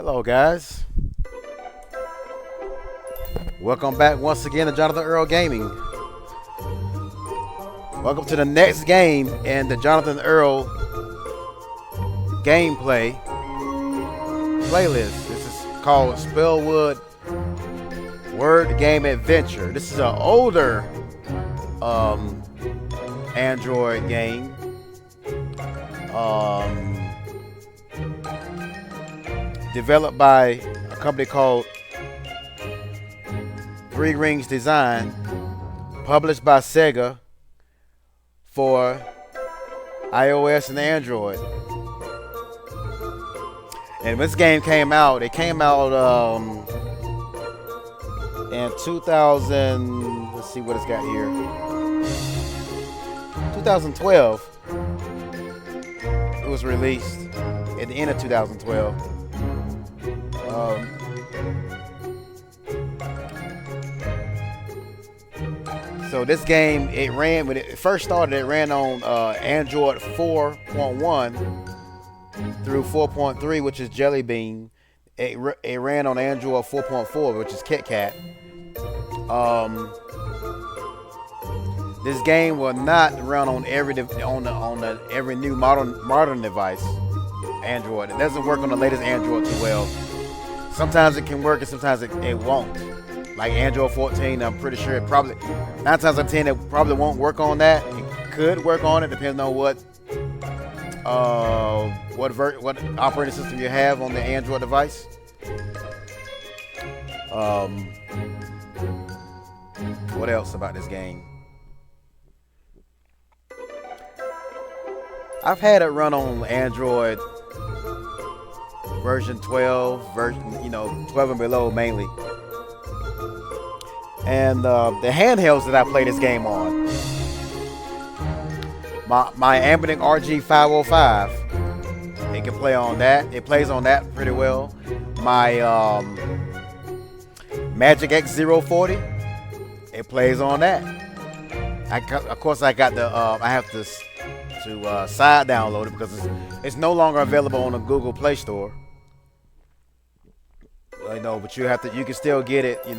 Hello guys, welcome back once again to Jonathan Earl Gaming. Welcome to the next game in the Jonathan Earl gameplay playlist. This is called Spellwood Word Game Adventure. This is an older Android game. Developed by a company called Three Rings Design, published by Sega for iOS and Android. And when this game came out, it came out in 2000, let's see what it's got here, 2012. It was released at the end of 2012. So this game, it ran, when it first started, it ran on Android 4.1 through 4.3, which is Jelly Bean. It ran on Android 4.4, which is KitKat. This game will not run on every every new modern device, Android. It doesn't work on the latest Android too well. Sometimes it can work and sometimes it won't. Like Android 14, I'm pretty sure it probably, 9 times out of 10, it probably won't work on that. It could work on it, depending on what operating system you have on the Android device. What else about this game? I've had it run on Android version 12, 12 and below mainly. And the handhelds that I play this game on, my ANBERNIC RG505, it can play on that. It plays on that pretty well. My MagicX Zero 40, it plays on that. Of course, I got the I have to side download it because it's no longer available on the Google Play Store. But you can still get it. You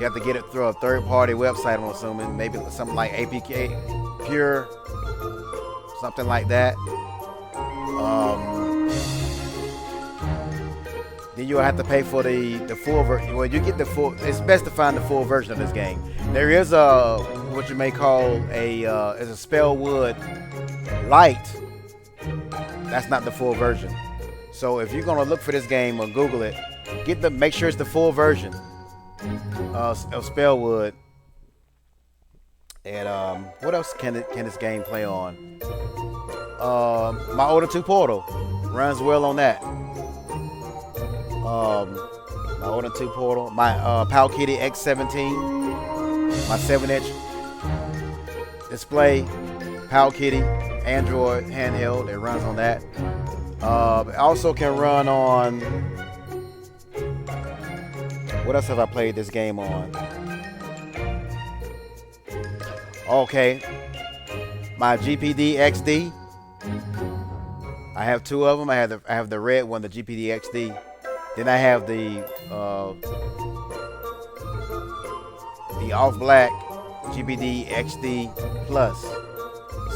have to get it through a third-party website, I'm assuming, maybe something like APK Pure, something like that. Then you'll have to pay for the full version. Well, you get the full. It's best to find the full version of this game. There is a what you may call a Spellwood Lite. That's not the full version. So if you're gonna look for this game or Google it, make sure it's the full version of Spellwood. And what else can this game play on? My Odin2 Portal runs well on that. My Odin2 Portal, my PowKiddy X17, my 7-inch display, PowKiddy Android handheld. It runs on that. It also can run on. What else have I played this game on? Okay, my GPD XD. I have 2 of them. I have the red one, the GPD XD. Then I have the off black GPD XD Plus.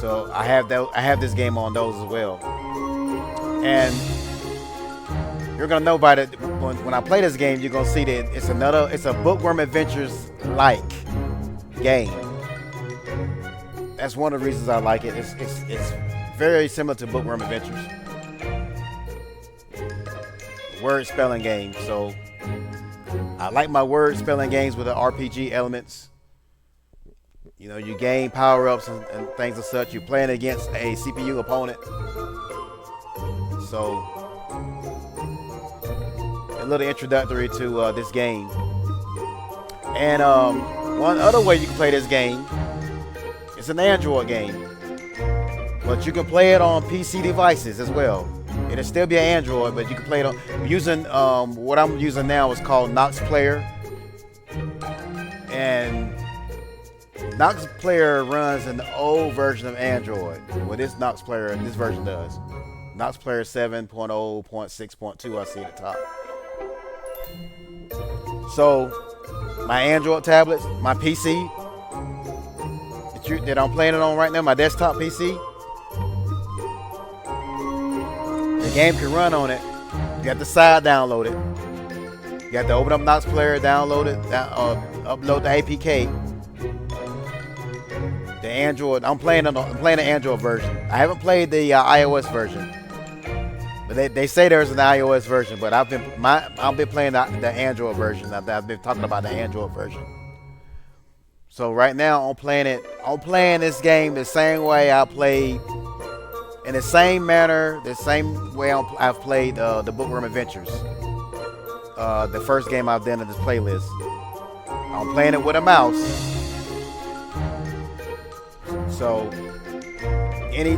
So I have this game on those as well. And you're gonna know by it when I play this game. You're gonna see that it's a Bookworm Adventures like game. That's one of the reasons I like it. It's very similar to Bookworm Adventures. Word spelling game. So I like my word spelling games with the RPG elements. You gain power-ups and things of such. You're playing against a CPU opponent. So a little introductory to this game. And one other way you can play this game, it's an Android game, but you can play it on PC devices as well. It'll still be an Android, but you can play it on using what I'm using now is called Nox Player. And Nox Player runs an old version of Android. Well, this Nox Player, this version does. Knox Player 7.0.6.2 I see at the top. So my Android tablets, my PC that I'm playing it on right now, my desktop PC, the game can run on it. You got the side download it. You got to open up Knox Player, download it, upload the APK. The Android, I'm playing the Android version. I haven't played the iOS version, but they say there's an iOS version. But I've been playing the Android version. I've been talking about the Android version. So right now I'm playing this game the same way I played, in the same manner, the same way I've played the Bookworm Adventures. The first game I've done in this playlist. I'm playing it with a mouse. So any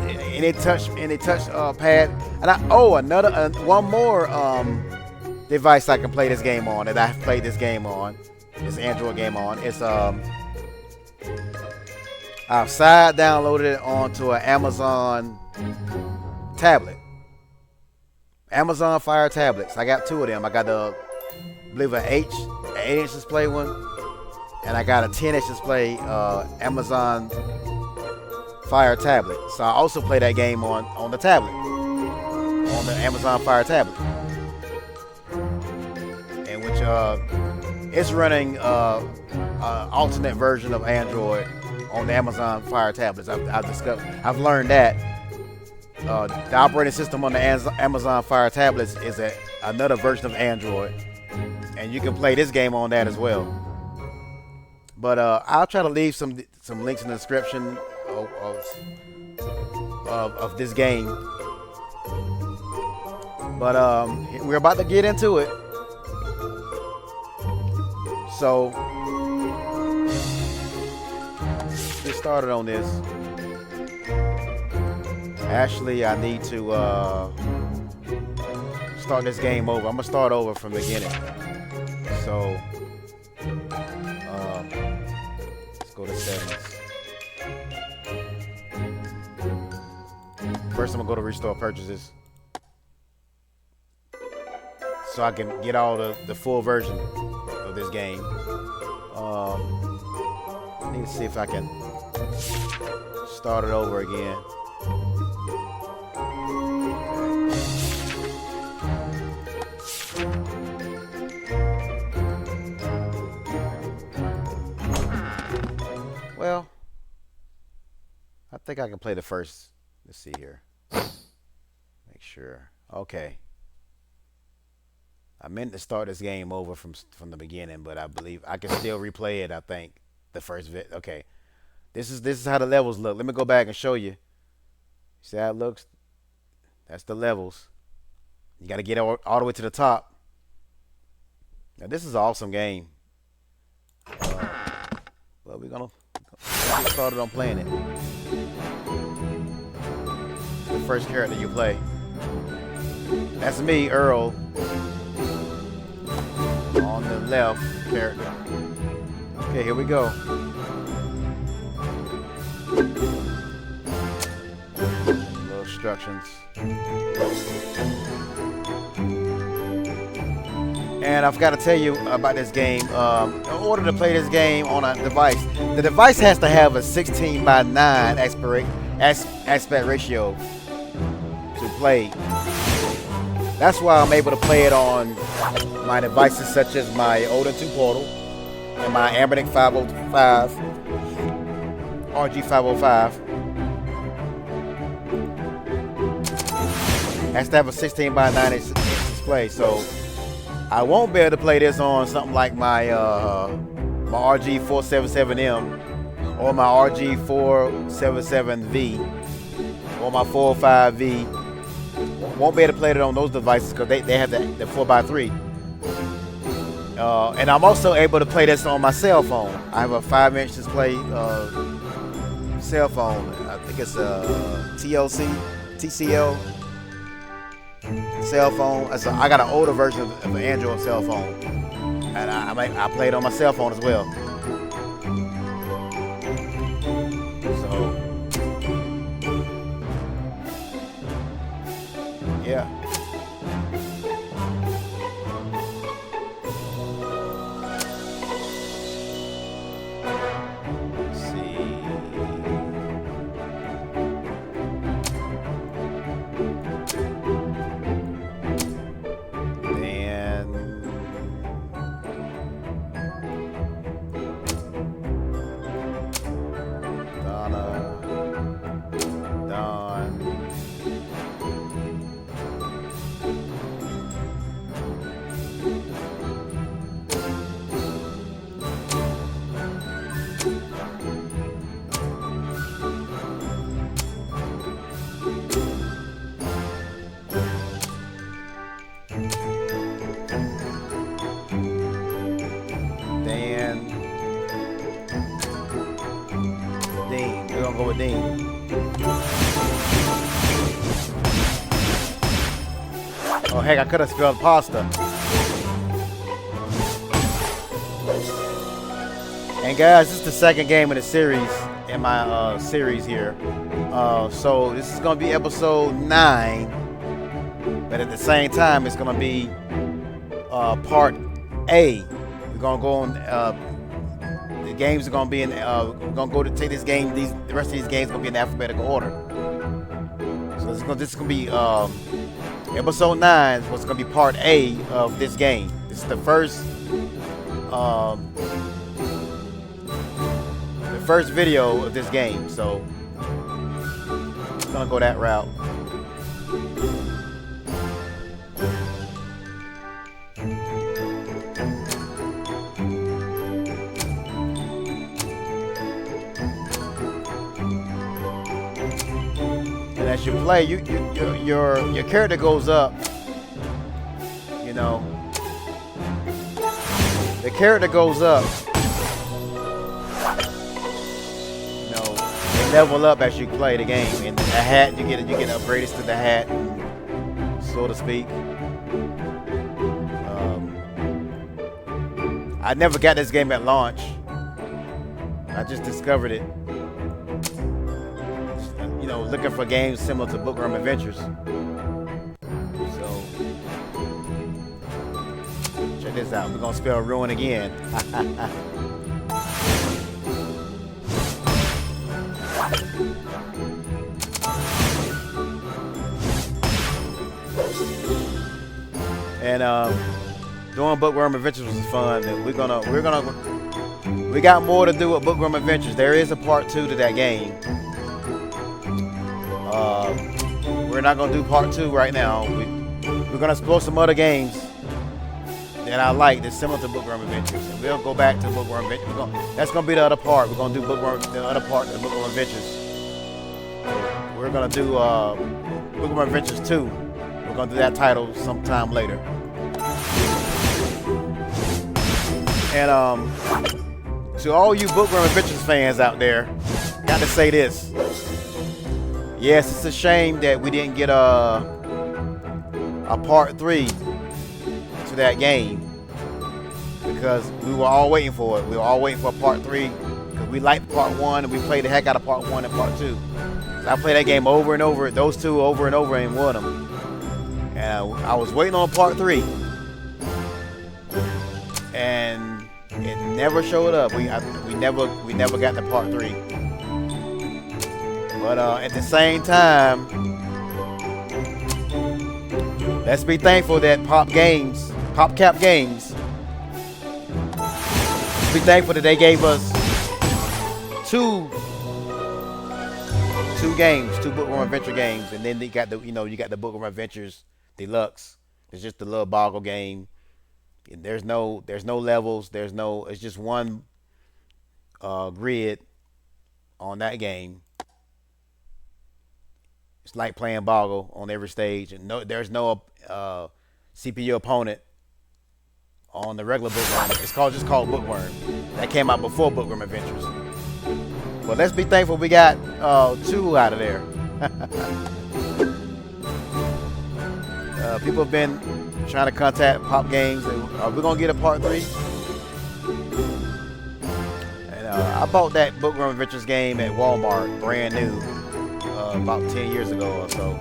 touch pad, and one more device I can play this game on, that I've played this game on, this Android game on. It's I've side downloaded it onto an Amazon tablet. Amazon Fire tablets. I got two of them. I got I believe an 8-inch display one, and I got a 10-inch display Amazon Fire tablet. So I also play that game on the tablet, on the Amazon Fire tablet, in which it's running alternate version of Android on the Amazon Fire tablets. I've learned that the operating system on the Amazon Fire tablets is another version of Android, and you can play this game on that as well. But I'll try to leave some links in the description of this game. But we're about to get into it. So get started on this. Actually, I need to start this game over. I'm gonna start over from the beginning. So let's go to settings. First, I'm gonna go to restore purchases, so I can get all the full version of this game. I need to see if I can start it over again. Well, I think I can play the first. Let's see here. Make sure. Okay. I meant to start this game over from the beginning, but I believe I can still replay it. I think the first bit. Okay. This is how the levels look. Let me go back and show you. See how it looks? That's the levels. You got to get all the way to the top. Now this is an awesome game. Well, we're gonna get started on playing it. The first character you play. That's me, Earl. On the left character. Okay, here we go. Little instructions. And I forgot to tell you about this game. In order to play this game on a device, the device has to have a 16:9 aspect ratio to play. That's why I'm able to play it on my devices such as my Odin2 Portal and my ANBERNIC 505, RG505. Has to have a 16:9 inch display, so I won't be able to play this on something like my RG477M or my RG477V or my 405V. Won't be able to play it on those devices because they have the 4x3. And I'm also able to play this on my cell phone. I have a 5-inch display cell phone. I think it's a TCL cell phone. I got an older version of an Android cell phone, and I play it on my cell phone as well. So go with Dean. Oh heck, I could have spelled pasta. And guys, this is the second game in the series, in my series here. So this is gonna be episode 9, but at the same time, it's gonna be part A. We're gonna go on. The games are gonna be in. We're gonna go to take this game. The rest of these games are gonna be in alphabetical order. So this is gonna be episode 9. What's gonna be part A of this game? This is the first video of this game. So I'm gonna go that route. And as you play, your character goes up. You know, the character goes up. You know, they level up as you play the game. And the hat, you get upgraded to the hat, so to speak. I never got this game at launch. I just discovered it. You know, looking for games similar to Bookworm Adventures. So check this out. We're gonna spell ruin again. And doing Bookworm Adventures was fun. And we got more to do with Bookworm Adventures. There is a part 2 to that game. We're not gonna do part 2 right now. We're gonna explore some other games that I like that's similar to Bookworm Adventures. And we'll go back to Bookworm Adventures. That's gonna be the other part. We're gonna do the other part of the Bookworm Adventures. We're gonna do Bookworm Adventures 2. We're gonna do that title sometime later. And to all you Bookworm Adventures fans out there, got to say this. Yes, it's a shame that we didn't get a part 3 to that game, because we were all waiting for it. We were all waiting for part 3 because we liked part 1 and we played the heck out of part 1 and part 2. So I played that game over and over, those two over and over, and won them. And I was waiting on part 3, and it never showed up. We never got to part 3. But at the same time, let's be thankful that PopCap Games, let's be thankful that they gave us two Bookworm Adventure games, and then they got you got the Bookworm Adventures Deluxe. It's just a little boggle game. There's no levels. It's just one grid on that game. It's like playing Boggle on every stage, and there's no CPU opponent on the regular Bookworm. It's just called Bookworm. That came out before Bookworm Adventures. But let's be thankful we got 2 out of there. People have been trying to contact Pop Games. Are we gonna get a part 3? And I bought that Bookworm Adventures game at Walmart, brand new. About 10 years ago or so.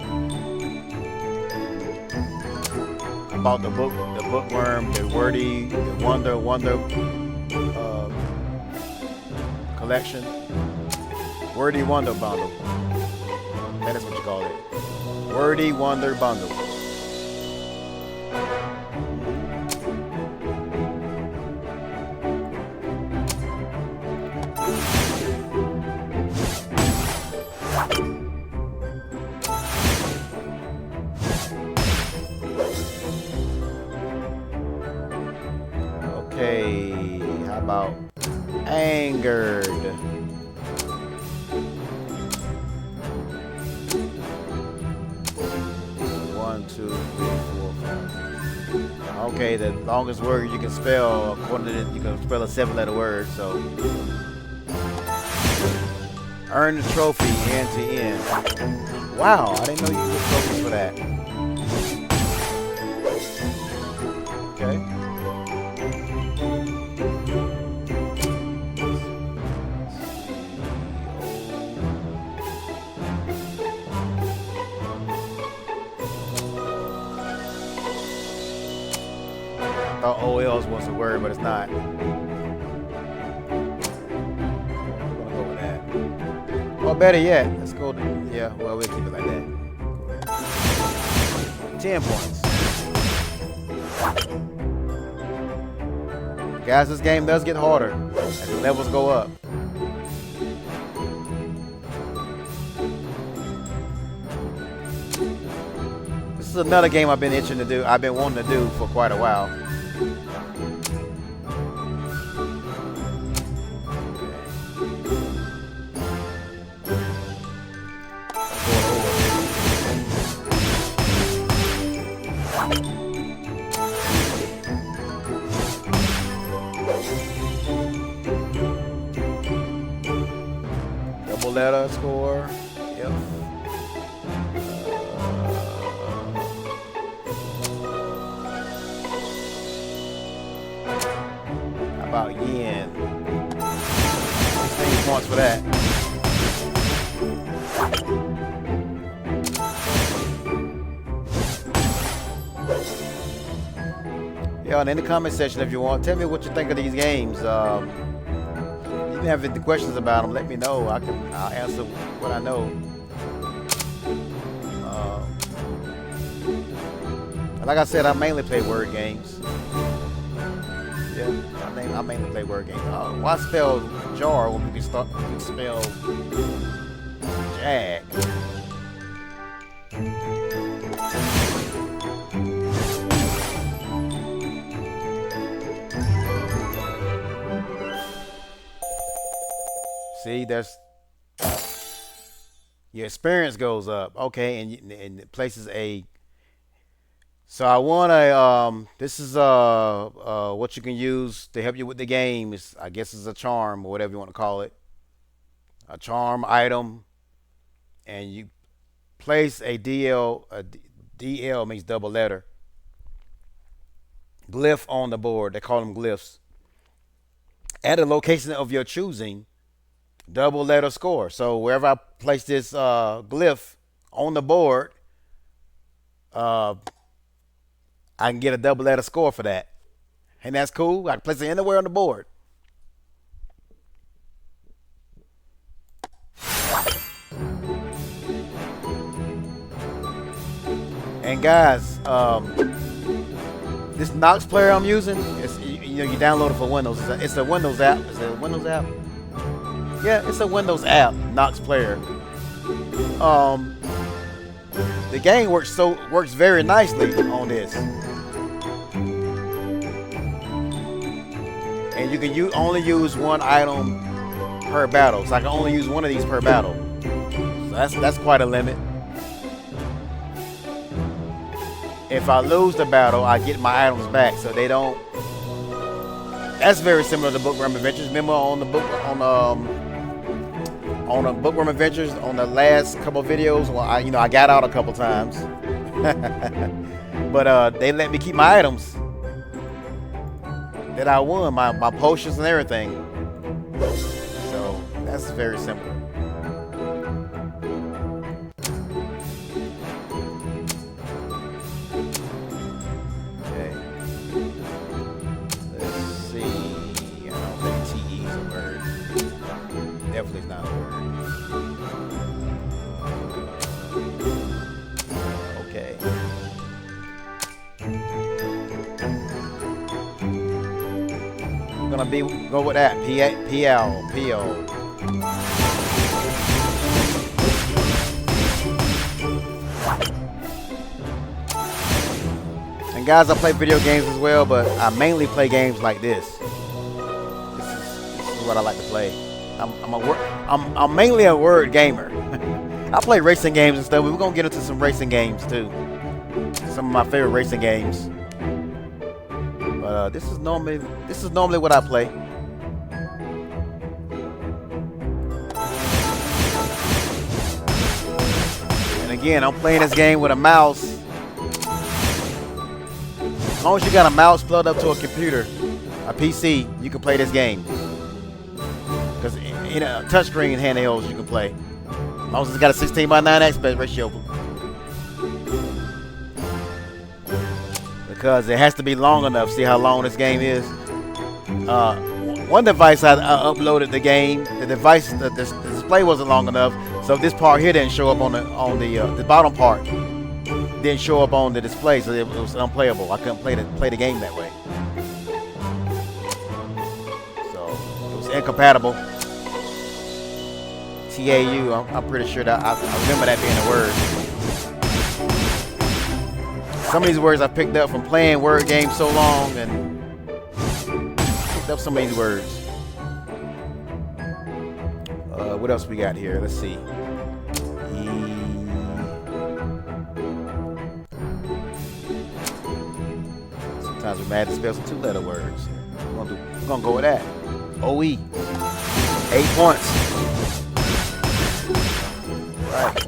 I bought the Bookworm, the Wordy, the Wonder collection. Wordy Wonder bundle. That is what you call it. Wordy Wonder bundle. Okay, how about angered? One, two, three, four, five. Okay, the longest word you can spell, according to this, you can spell a 7-letter word. So Earn the trophy end to end. Wow, I didn't know you could get trophies for that. Okay. I thought OLs was a word, but it's not. Or better yet, let's go to, yeah, well, we'll keep it like that. 10 points. Guys, this game does get harder as the levels go up. This is another game I've been itching to do. I've been wanting to do for quite a while. Letter score. Yep. How about yen? 16 points for that. Yeah, and in the comment section if you want, tell me what you think of these games. If you have any questions about them, let me know. I'll answer what I know. Like I said, I mainly play word games. Yeah, I mainly play word games. Why spell jar when we can spell jag? See, there's your experience goes up. Okay, and it places a. So I want a. This is what you can use to help you with the game. I guess it's a charm or whatever you want to call it. A charm item, and you place a DL. DL means double letter. Glyph on the board. They call them glyphs. At a location of your choosing. Double letter score. So wherever I place this glyph on the board, I can get a double letter score for that. And that's cool. I can place it anywhere on the board. And guys, this Nox player I'm using, you download it for Windows. It's a Windows app. Is it a Windows app? Yeah, it's a Windows app, Nox Player. The game works very nicely on this, and you can only use one item per battle. So I can only use one of these per battle. So that's quite a limit. If I lose the battle, I get my items back, so they don't. That's very similar to Bookworm Adventures. Remember on the Bookworm Adventures on the last couple of videos, well, I got out a couple times, but they let me keep my items that I won, my potions and everything. So that's very simple. Okay. Let's see. I don't think TE is a word. Definitely not a word. Okay. We're gonna go with that. PL. And guys, I play video games as well, but I mainly play games like this. This is what I like to play. I'm mainly a word gamer. I play racing games and stuff. We're gonna get into some racing games too. Some of my favorite racing games. But this is normally what I play. again, I'm playing this game with a mouse. As long as you got a mouse plugged up to a computer, a PC, you can play this game. Because in a touchscreen handhelds, you can play. As long as it's got a 16:9 aspect ratio. Because it has to be long enough. See how long this game is? One device I uploaded the game. The device, the display wasn't long enough, so this part here didn't show up on the bottom part. Didn't show up on the display, so it was unplayable. I couldn't play the game that way. So it was incompatible. TAU. I'm pretty sure that I remember that being a word. Some of these words I picked up from playing word games so long, and picked up some of these words. What else we got here? Let's see. Sometimes we're mad to spell some 2-letter words. We're gonna go with that. OE. 8 points. Right.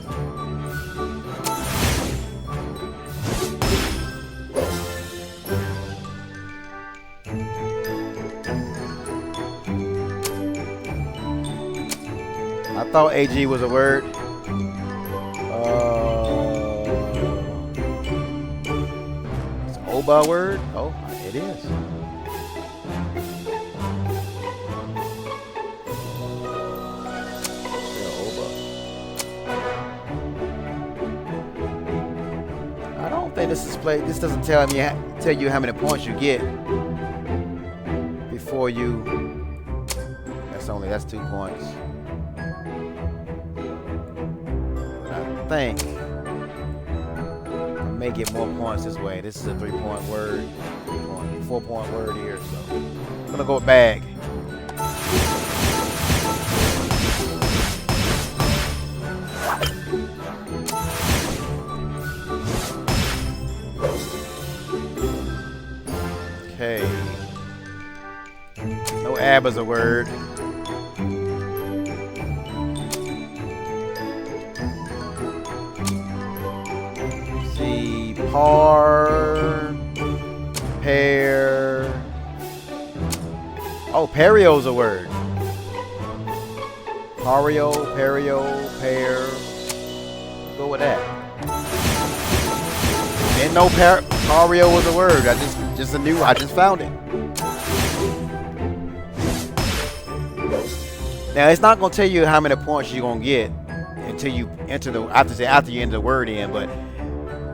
I thought AG was a word. It's OBA word? Oh, it is. I don't think this is played. This doesn't tell you how many points you get before you. That's 2 points. I think I may get more points this way. This is a 3-point word, 4-point word here, so I'm gonna go with bag. Okay. No ab is a word. Par, pair. Oh, perio's a word. Pario, pair. Go with that. Didn't know pario was a word. I just found it. Now it's not gonna tell you how many points you're gonna get until you enter after you enter the word in, but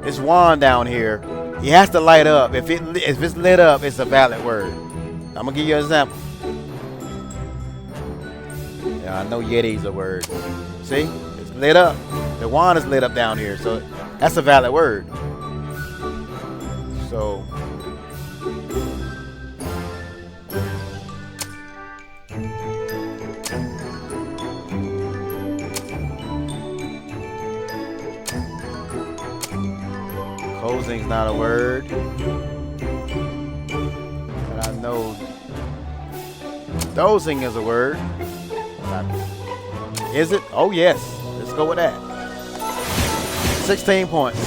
this wand down here, it has to light up. If it's lit up, it's a valid word. I'm gonna give you an example. Yeah, I know Yeti's a word. See, it's lit up. The wand is lit up down here, so that's a valid word. So. Closing's not a word, but I know dozing is a word. Is it? Oh yes, let's go with that. 16 points.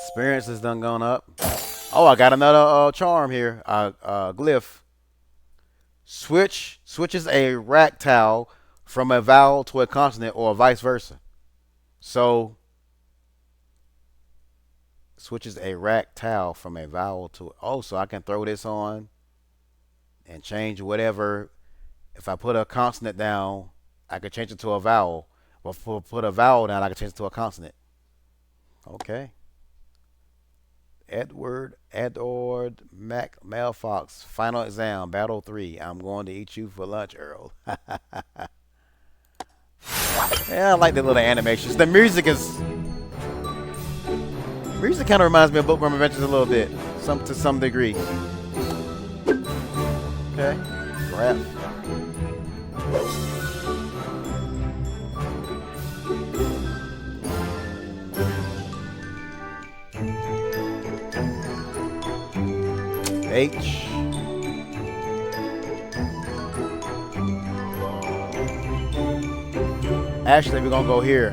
Experience has done gone up. Oh, I got another charm here. Glyph. Switches a rack towel from a vowel to a consonant or vice versa. So, switches a rack towel from a vowel to, so I can throw this on and change whatever. If I put a consonant down, I could change it to a vowel. Or if I put a vowel down, I could change it to a consonant. Okay. Edward Malfox, final exam, battle 3. I'm going to eat you for lunch, Earl. Yeah, I like the little animations. The music kind of reminds me of Bookworm Adventures a little bit, to some degree. Okay, graph. H. Actually, we're gonna go here.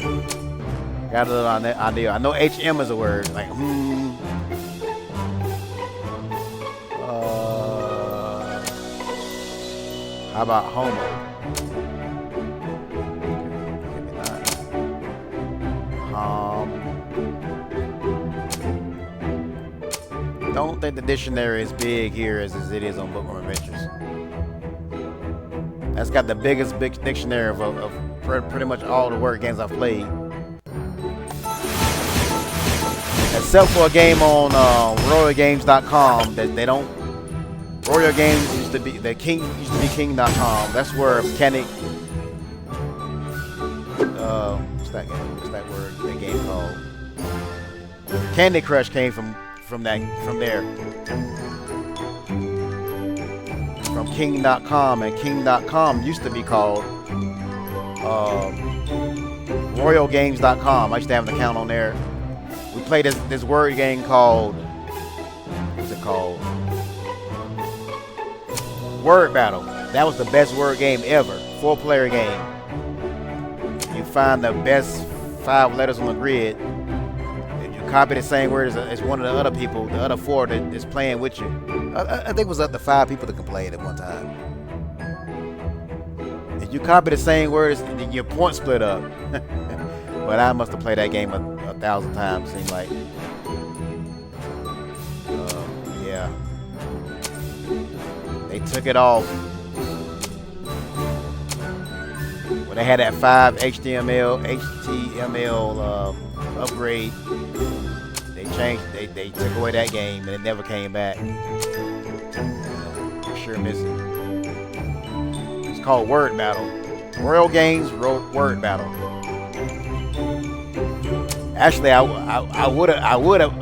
Got a little idea. I know HM is a word. Like, how about homo? Don't think the dictionary is big here as it is on Bookworm Adventures. That's got the biggest dictionary of pretty much all the word games I've played. Except for a game on RoyalGames.com that they don't. Royal Games used to be King.com. That's where Mechanic. What's that game? What's that word? That game called Candy Crush came from there. From King.com, and King.com used to be called RoyalGames.com. I used to have an account on there. We played this word game called, what's it called? Word Battle. That was the best word game ever. 4-player game. You find the best 5 letters on the grid. If you copy the same word as one of the other people, the other 4 that is playing with you. I think it was up to 5 people that can play it at one time. If you copy the same words, your points split up. But I must have played that game 1,000 times, seemed like. Yeah. They took it off. When they had that 5 HTML upgrade, they changed. They took away that game, and it never came back. For sure miss it. It's called Word Battle. Royal Games Word Battle. Actually, I would have.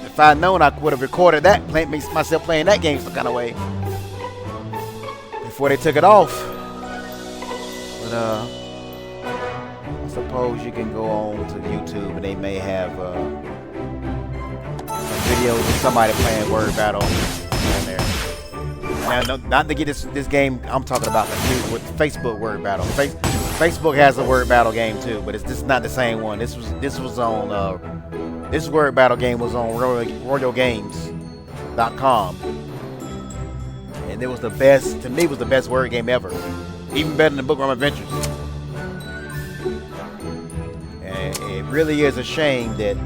If I'd known, I would have recorded that, myself playing that game some kind of way before they took it off. But I suppose you can go on to YouTube and they may have some videos of somebody playing Word Battle on there. Now, not to get this game I'm talking about with Facebook Word Battle. Facebook has a Word Battle game too, but it's just not the same one. This was on this Word Battle game was on RoyalGames.com, and it was the best. To me, it was the best word game ever, even better than Bookworm Adventures. And it really is a shame that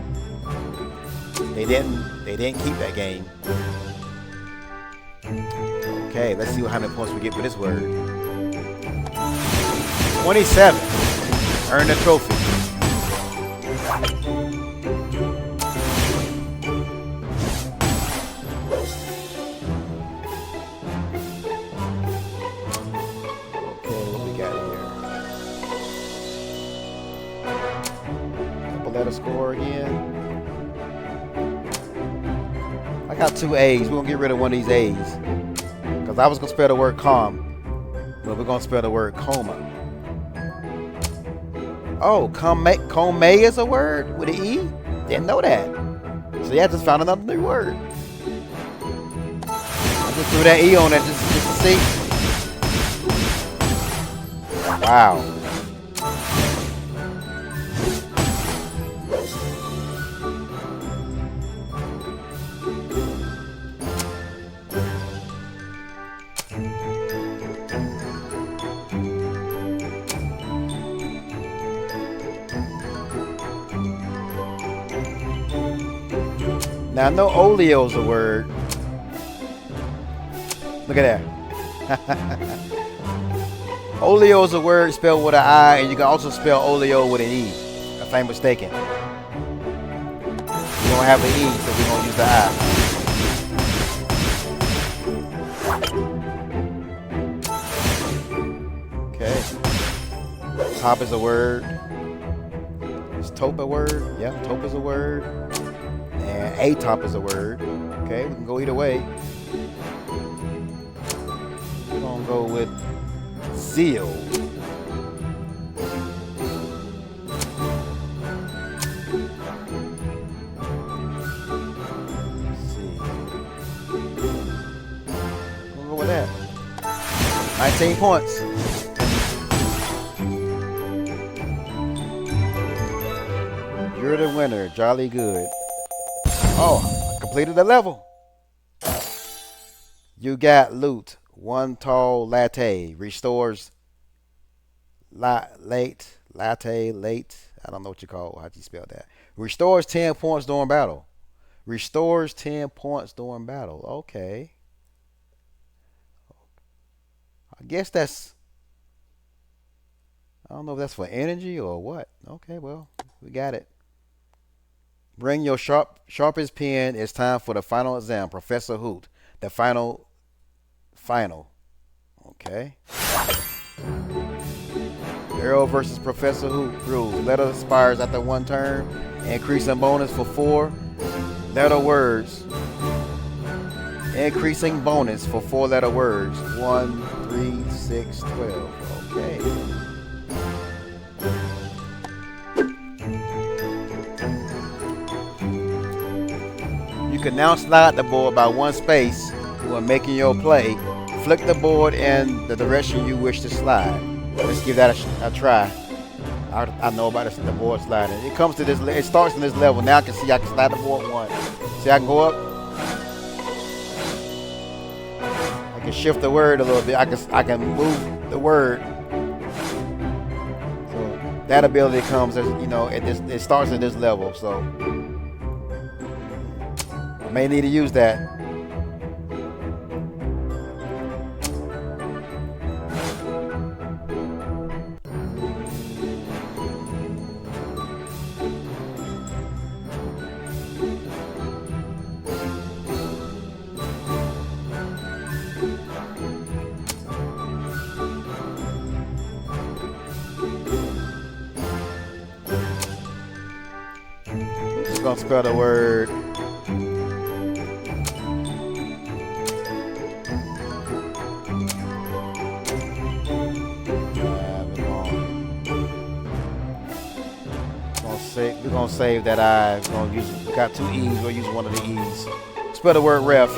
they didn't keep that game. Okay, let's see how many points we get for this word. 27. Earn the trophy. Okay, what we got here? Couple letter score again. I got 2 A's. We're gonna get rid of one of these A's. Because I was gonna spell the word calm, but we're gonna spell the word coma. Oh, comb is a word with an E? Didn't know that. So yeah, I just found another new word. I just threw that E on it just to see. Wow. Now I know oleo's a word. Look at that. Oleo is a word spelled with an I, and you can also spell oleo with an E, if I'm mistaken. We don't have an E, so we're gonna use the I. Okay. Top is a word. Is taupe a word? Yeah, taupe is a word. And atop is a word. Okay, we can go either way. We're gonna go with zeal. Let's see. We'll go with that. 19 points. You're the winner. Jolly good. Oh, I completed the level. You got loot. One tall latte. Restores latte. I don't know what you call. How'd you spell that? Restores 10 points during battle. Restores 10 points during battle. Okay. I guess that's... I don't know if that's for energy or what. Okay, well, we got it. Bring your sharpest pen. It's time for the final exam. Professor Hoot. The final. Okay. Arrow versus Professor Hoot rules. Letter expires after one turn. Increasing bonus for 4 letter words. Increasing bonus for 4 letter words. 1, 3, 6, 12. Okay. You can now slide the board by 1 space when making your play. Flick the board in the direction you wish to slide. Let's give that a try. I know about the board sliding. It comes to this. It starts in this level. Now I can see I can slide the board once. See, I can go up. I can shift the word a little bit. I can move the word. So that ability comes as it starts at this level. So I may need to use that. Gonna spell the word we're gonna save that I. We're gonna use. We got 2 E's. We'll use one of the E's. Spell the word ref.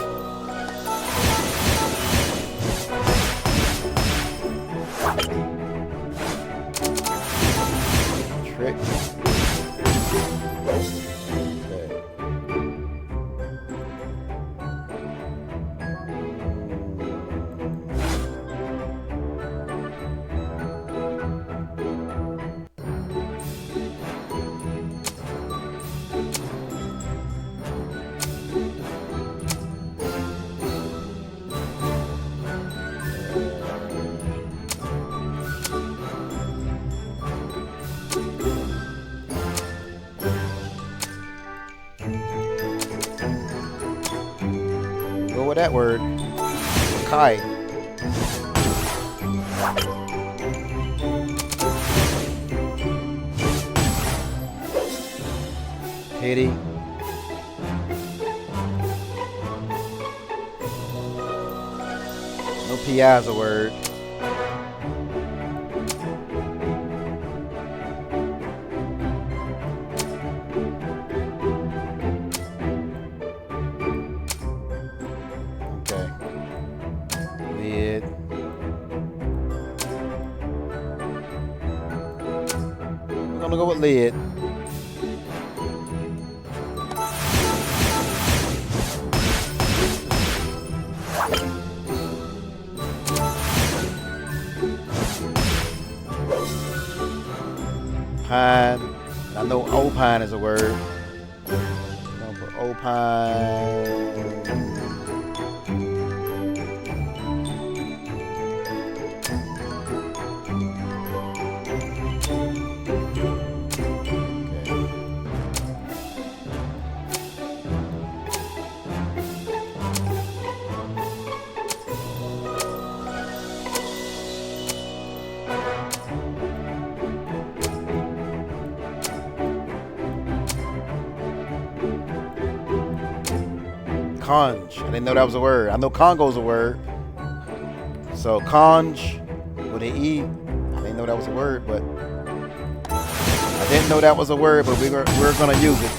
Trick. With that word, Kai. Pity. No PI is a word. I'm gonna go with lid. Pine. I know opine is a word. I'm gonna put opine. Conj. I didn't know that was a word. I know Congo's a word. So conj with an E. I didn't know that was a word, but I didn't know that was a word, but we're gonna use it.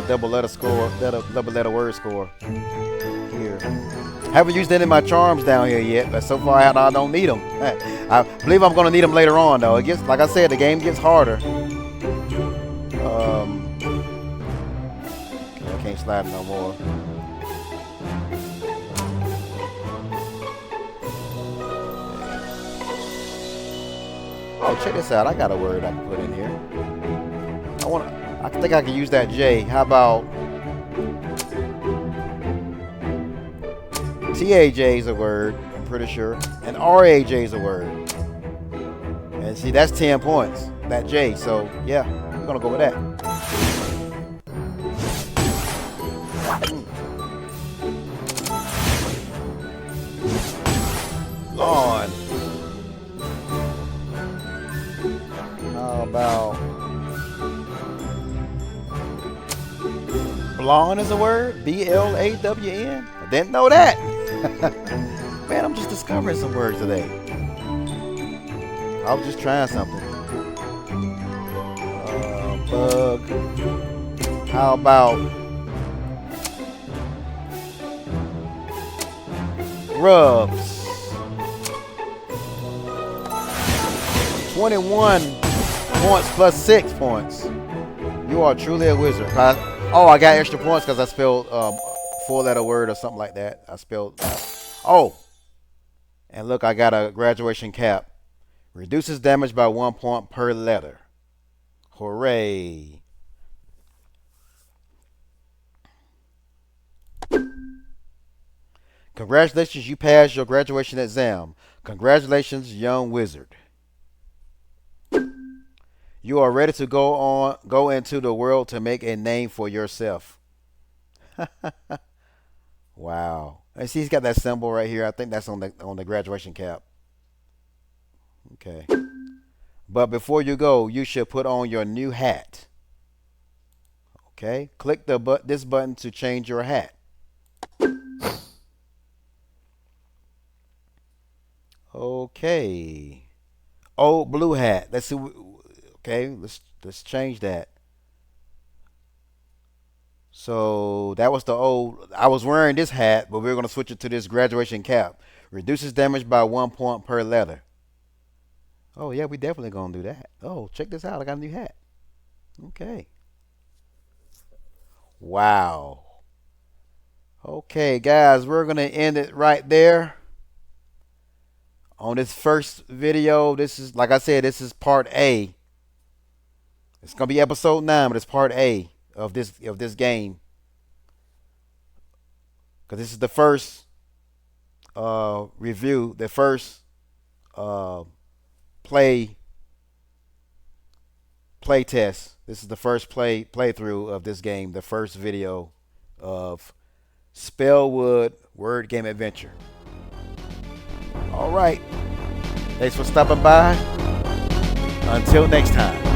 double letter score, double letter word score here. Haven't used any of my charms down here yet, but so far I don't need them. I believe I'm gonna need them later on though. It gets, like I said, the game gets harder. Okay, I can't slide no more. Oh, check this out. I got a word I can put in here. I think I can use that J. How about TAJ is a word, I'm pretty sure. And RAJ is a word. And see, that's 10 points. That J. So yeah, we're gonna go with that. Lawn. How about blonde is a word? BLAWN? I didn't know that. Man, I'm just discovering some words today. I was just trying something. Bug. How about rubs? 21 points plus 6 points. You are truly a wizard. Oh, I got extra points because I spelled 4-letter word or something like that. I spelled. Oh, and look, I got a graduation cap. Reduces damage by 1 point per letter. Hooray. Congratulations, you passed your graduation exam. Congratulations, young wizard. You are ready to go into the world to make a name for yourself. Wow. And see, he's got that symbol right here. I think that's on the graduation cap. Okay. But before you go, you should put on your new hat. Okay. Click this button to change your hat. Okay. Old blue hat. Let's see. Okay, let's change that. So that was the old. I was wearing this hat, but we're gonna switch it to this graduation cap. Reduces damage by 1 point per letter. Oh yeah, we definitely gonna do that. Oh, check this out. I got a new hat. Okay. Wow. Okay, guys, we're gonna end it right there. On this first video, this is, like I said, this is part A. It's gonna be episode 9, but it's part A of this game. Because this is the first review, the first play test. This is the first playthrough of this game, the first video of Spellwood Word Game Adventure. All right. Thanks for stopping by. Until next time.